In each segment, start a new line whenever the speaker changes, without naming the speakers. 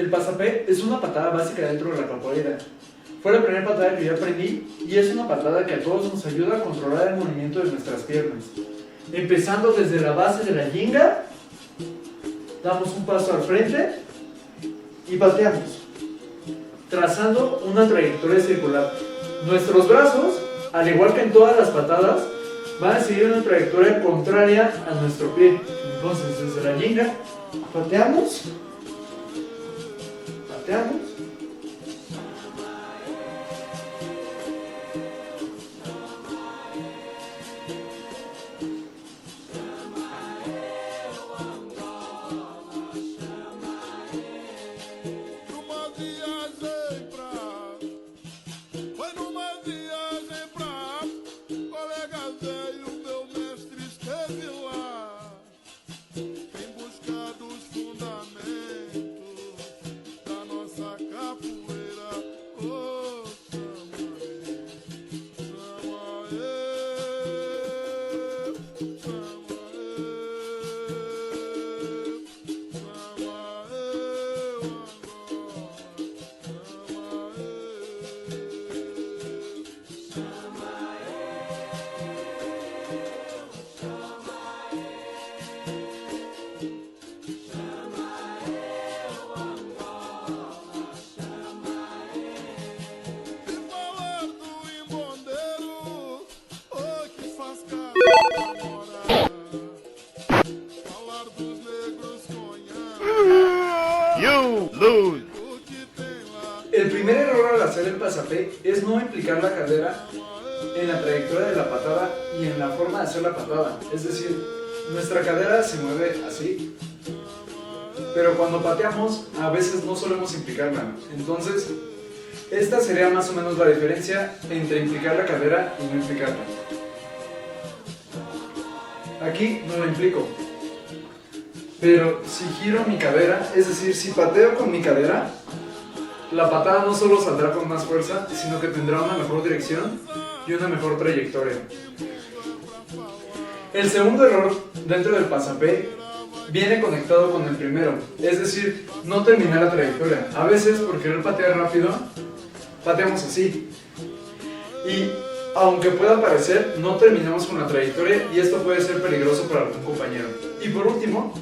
El pasapé es una patada básica dentro de la capoeira. Fue la primera patada que yo aprendí y es una patada que a todos nos ayuda a controlar el movimiento de nuestras piernas. Empezando desde la base de la yinga, damos un paso al frente y pateamos, trazando una trayectoria circular. Nuestros brazos, al igual que en todas las patadas, van a seguir una trayectoria contraria a nuestro pie. Entonces, desde la yinga, pateamos, pateamos,
You lose.
El primer error al hacer el pasapé es no implicar la cadera en la trayectoria de la patada y en la forma de hacer la patada. Es decir, nuestra cadera se mueve así, pero cuando pateamos a veces no solemos implicarla. Entonces, esta sería más o menos la diferencia entre implicar la cadera y no implicarla. Aquí no la implico, pero si giro mi cadera, es decir, si pateo con mi cadera, la patada no solo saldrá con más fuerza, sino que tendrá una mejor dirección y una mejor trayectoria. El segundo error dentro del pasapé viene conectado con el primero, es decir, no terminar la trayectoria. A veces, por querer patear rápido, pateamos así. Y aunque pueda parecer, no terminamos con la trayectoria y esto puede ser peligroso para algún compañero. Y por último,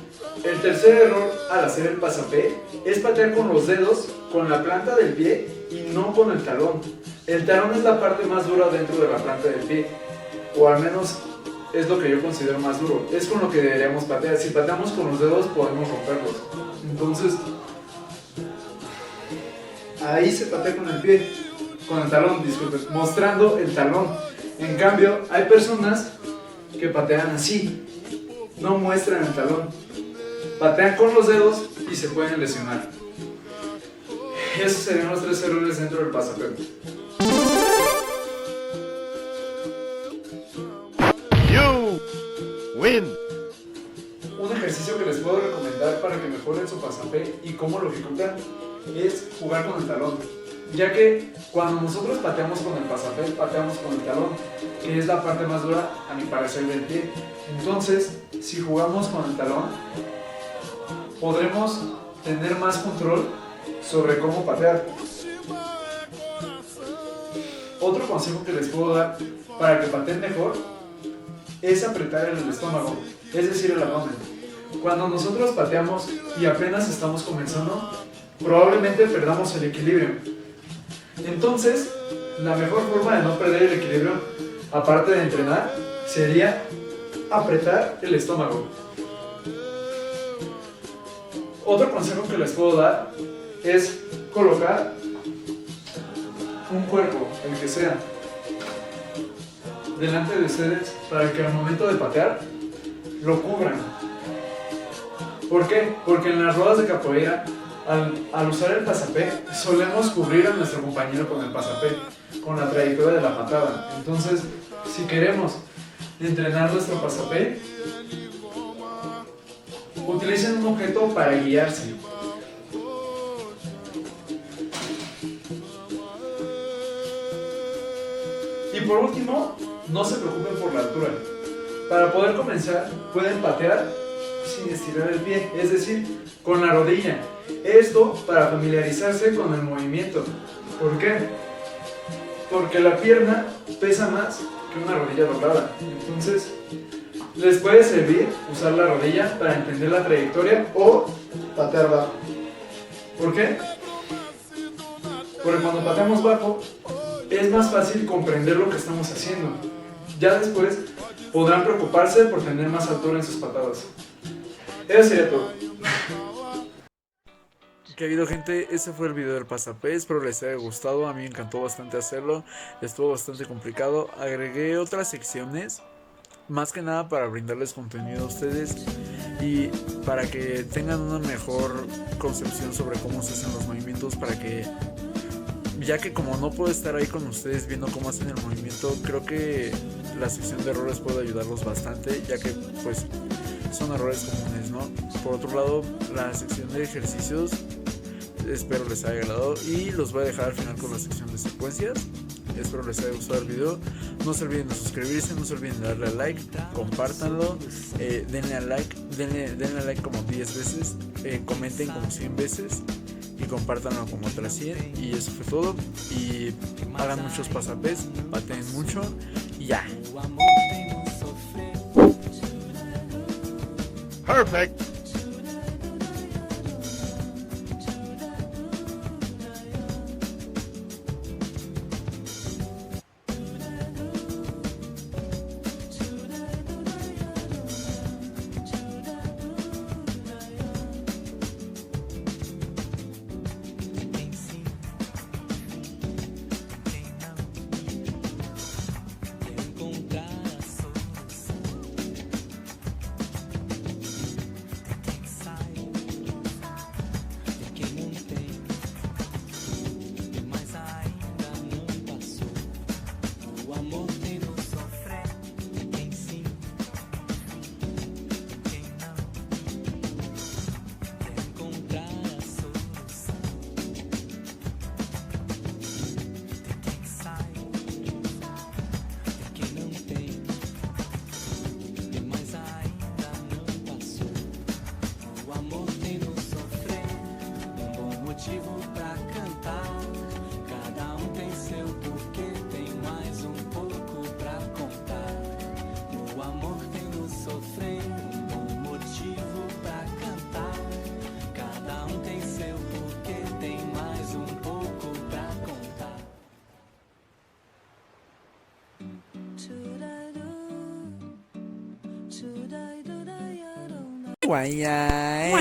el tercer error al hacer el pasapé es patear con los dedos, con la planta del pie y no con el talón. El talón es la parte más dura dentro de la planta del pie, o al menos es lo que yo considero más duro. Es con lo que deberíamos patear. Si pateamos con los dedos podemos romperlos. Entonces, ahí se patea con el pie, con el talón, disculpen, mostrando el talón. En cambio, hay personas que patean así, no muestran el talón. Patean con los dedos y se pueden lesionar. Esos serían los tres errores dentro del pasapé.
You win.
Un ejercicio que les puedo recomendar para que mejoren su pasapé y cómo lo ejecutan es jugar con el talón, ya que cuando nosotros pateamos con el pasapé, pateamos con el talón, que es la parte más dura a mi parecer del pie. Entonces, si jugamos con el talón, podremos tener más control sobre cómo patear. Otro consejo que les puedo dar para que pateen mejor es apretar el estómago, es decir, el abdomen. Cuando nosotros pateamos y apenas estamos comenzando, probablemente perdamos el equilibrio. Entonces, la mejor forma de no perder el equilibrio, aparte de entrenar, sería apretar el estómago. Otro consejo que les puedo dar es colocar un cuerpo, el que sea, delante de ustedes para que al momento de patear lo cubran. ¿Por qué? Porque en las ruedas de capoeira, al usar el pasapé, solemos cubrir a nuestro compañero con el pasapé, con la trayectoria de la patada. Entonces, si queremos entrenar nuestro pasapé, utilicen un objeto para guiarse. Y por último, no se preocupen por la altura. Para poder comenzar, pueden patear sin estirar el pie, es decir, con la rodilla. Esto para familiarizarse con el movimiento. ¿Por qué? Porque la pierna pesa más que una rodilla doblada. Entonces, les puede servir usar la rodilla para entender la trayectoria o patear bajo. ¿Por qué? Porque cuando pateamos bajo es más fácil comprender lo que estamos haciendo. Ya después podrán preocuparse por tener más altura en sus patadas. Eso sería todo.
¿Qué ha habido, gente? Ese fue el video del pasapé, espero les haya gustado. A mí me encantó bastante hacerlo, estuvo bastante complicado. Agregué otras secciones, más que nada para brindarles contenido a ustedes y para que tengan una mejor concepción sobre cómo se hacen los movimientos, para que, ya que como no puedo estar ahí con ustedes viendo cómo hacen el movimiento, creo que la sección de errores puede ayudarlos bastante, ya que pues son errores comunes, ¿no? Por otro lado, la sección de ejercicios espero les haya agradado y los voy a dejar al final con la sección de secuencias. Espero les haya gustado el video. No se olviden de suscribirse, no se olviden de darle a like, compártanlo, denle a like, denle a like como 10 veces, comenten como 100 veces y compártanlo como otras 100. Y eso fue todo. Y hagan muchos pasapés, pateen mucho y ya.
Perfect.
Guaya,